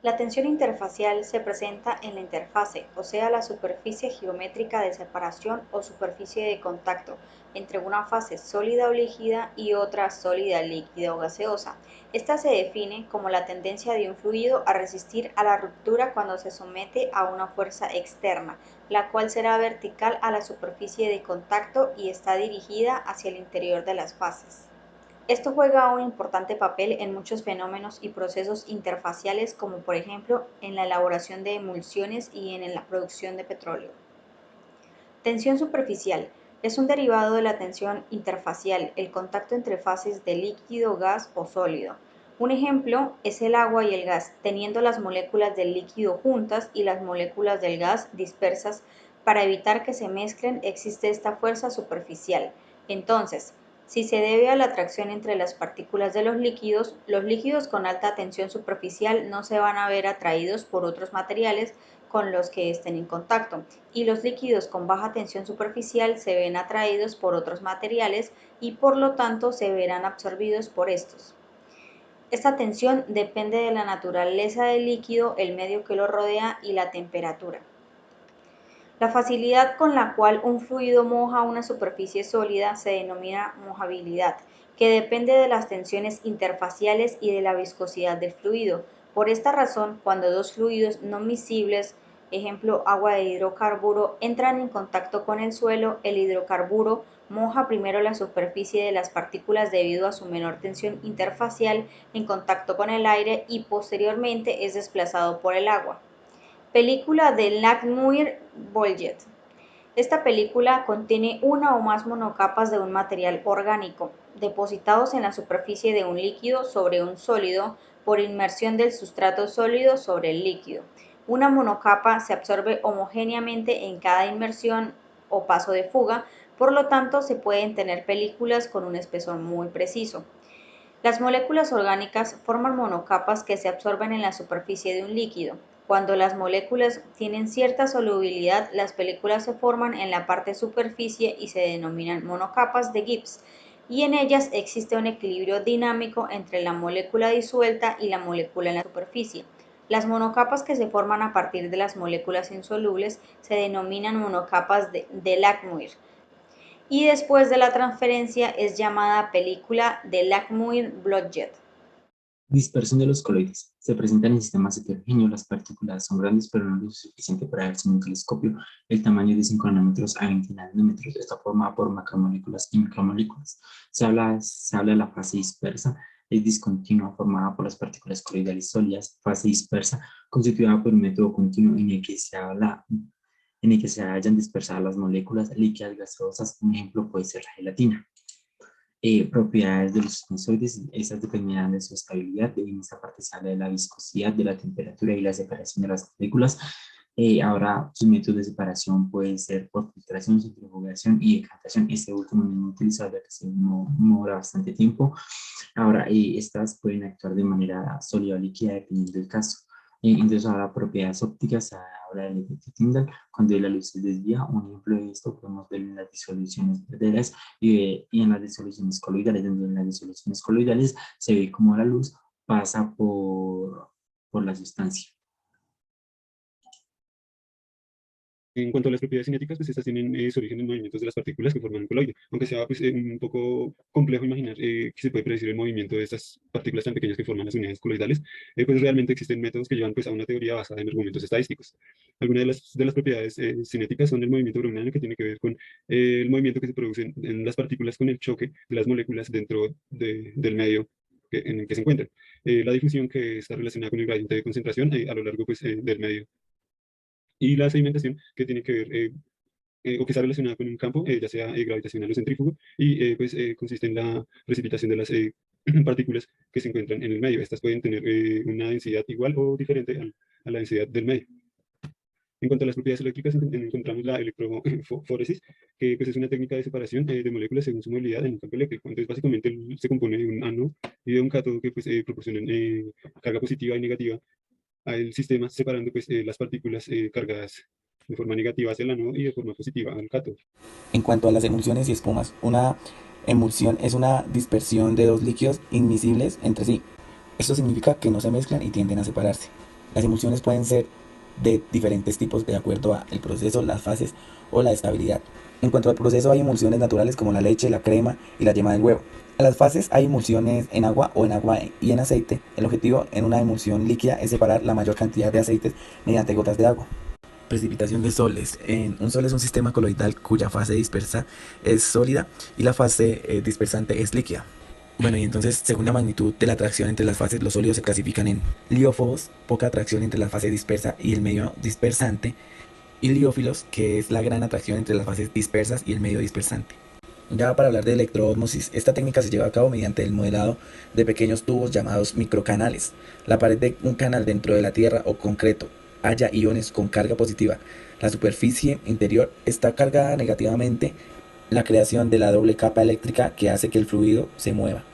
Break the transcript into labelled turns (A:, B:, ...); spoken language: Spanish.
A: La tensión interfacial se presenta en la interfase, o sea, la superficie geométrica de separación o superficie de contacto entre una fase sólida o líquida y otra sólida, líquida o gaseosa. Esta se define como la tendencia de un fluido a resistir a la ruptura cuando se somete a una fuerza externa, la cual será vertical a la superficie de contacto y está dirigida hacia el interior de las fases. Esto juega un importante papel en muchos fenómenos y procesos interfaciales, como por ejemplo en la elaboración de emulsiones y en la producción de petróleo. Tensión superficial es un derivado de la tensión interfacial, el contacto entre fases de líquido, gas o sólido. Un ejemplo es el agua y el gas, teniendo las moléculas del líquido juntas y las moléculas del gas dispersas. Para evitar que se mezclen existe esta fuerza superficial. Entonces, si se debe a la atracción entre las partículas de los líquidos con alta tensión superficial no se van a ver atraídos por otros materiales con los que estén en contacto, y los líquidos con baja tensión superficial se ven atraídos por otros materiales y por lo tanto se verán absorbidos por estos. Esta tensión depende de la naturaleza del líquido, el medio que lo rodea y la temperatura. La facilidad con la cual un fluido moja una superficie sólida se denomina mojabilidad, que depende de las tensiones interfaciales y de la viscosidad del fluido. Por esta razón, cuando dos fluidos no miscibles, ejemplo agua de hidrocarburo, entran en contacto con el suelo, el hidrocarburo moja primero la superficie de las partículas debido a su menor tensión interfacial en contacto con el aire y posteriormente es desplazado por el agua. Película de Langmuir-Bolget. Esta película contiene una o más monocapas de un material orgánico, depositados en la superficie de un líquido sobre un sólido por inmersión del sustrato sólido sobre el líquido. Una monocapa se absorbe homogéneamente en cada inmersión o paso de fuga, por lo tanto se pueden tener películas con un espesor muy preciso. Las moléculas orgánicas forman monocapas que se absorben en la superficie de un líquido. Cuando las moléculas tienen cierta solubilidad, las películas se forman en la parte superficie y se denominan monocapas de Gibbs, y en ellas existe un equilibrio dinámico entre la molécula disuelta y la molécula en la superficie. Las monocapas que se forman a partir de las moléculas insolubles se denominan monocapas de Langmuir, y después de la transferencia es llamada película de Langmuir-Blodgett.
B: Dispersión de los coloides. Se presentan en sistemas heterogéneos. Las partículas son grandes, pero no lo suficiente para verse en un telescopio. El tamaño de 5 nanómetros a 20 nanómetros está formado por macromoléculas y micromoléculas. Se habla de la fase dispersa. Es discontinua, formada por las partículas coloidales sólidas. Fase dispersa, constituida por un método continuo en el que se hayan dispersadas las moléculas líquidas gaseosas. Un ejemplo puede ser la gelatina. Propiedades de los sinusoides, estas dependerán de su estabilidad. En esta parte se habla de la viscosidad, de la temperatura y la separación de las partículas. Ahora, sus métodos de separación pueden ser por filtración, centrifugación y decantación. Este último no es utilizado ya que se demora bastante tiempo. Ahora, estas pueden actuar de manera sólida o líquida dependiendo del caso. Entonces, ahora propiedades ópticas, se habla del efecto Tyndall, cuando la luz se desvía. Un ejemplo de esto podemos ver en las disoluciones verdaderas y en las disoluciones coloidales. Donde en las disoluciones coloidales se ve como la luz pasa por la sustancia.
C: En cuanto a las propiedades cinéticas, pues estas tienen su origen en movimientos de las partículas que forman un coloide, aunque sea pues, un poco complejo imaginar que se puede predecir el movimiento de estas partículas tan pequeñas que forman las unidades coloidales. Pues realmente existen métodos que llevan pues, a una teoría basada en argumentos estadísticos. Algunas de las propiedades cinéticas son el movimiento browniano, que tiene que ver con el movimiento que se produce en las partículas con el choque de las moléculas dentro del medio en el que se encuentran. La difusión, que está relacionada con el gradiente de concentración a lo largo pues, del medio, y la sedimentación, que tiene que ver o que está relacionada con un campo, ya sea gravitacional o centrífugo, y pues consiste en la precipitación de las partículas que se encuentran en el medio. Estas pueden tener una densidad igual o diferente a la densidad del medio. En cuanto a las propiedades eléctricas, encontramos la electroforesis, que pues, es una técnica de separación de moléculas según su movilidad en un campo eléctrico. Entonces, básicamente, se compone de un ánodo y de un cátodo que pues, proporcionan carga positiva y negativa al sistema, separando pues, las partículas cargadas de forma negativa hacia el ánodo y de forma positiva al cátodo.
D: En cuanto a las emulsiones y espumas, una emulsión es una dispersión de dos líquidos inmiscibles entre sí. Esto significa que no se mezclan y tienden a separarse. Las emulsiones pueden ser de diferentes tipos de acuerdo al proceso, las fases o la estabilidad. En cuanto al proceso, hay emulsiones naturales como la leche, la crema y la yema del huevo. En las fases hay emulsiones en agua o en agua y en aceite. El objetivo en una emulsión líquida es separar la mayor cantidad de aceites mediante gotas de agua. Precipitación de soles. Un sol es un sistema coloidal cuya fase dispersa es sólida y la fase dispersante es líquida. Bueno, y entonces, según la magnitud de la atracción entre las fases, los sólidos se clasifican en liófobos, poca atracción entre la fase dispersa y el medio dispersante, y liófilos, que es la gran atracción entre las fases dispersas y el medio dispersante. Ya para hablar de electroósmosis, esta técnica se lleva a cabo mediante el modelado de pequeños tubos llamados microcanales. La pared de un canal dentro de la tierra o concreto halla iones con carga positiva. La superficie interior está cargada negativamente, la creación de la doble capa eléctrica que hace que el fluido se mueva.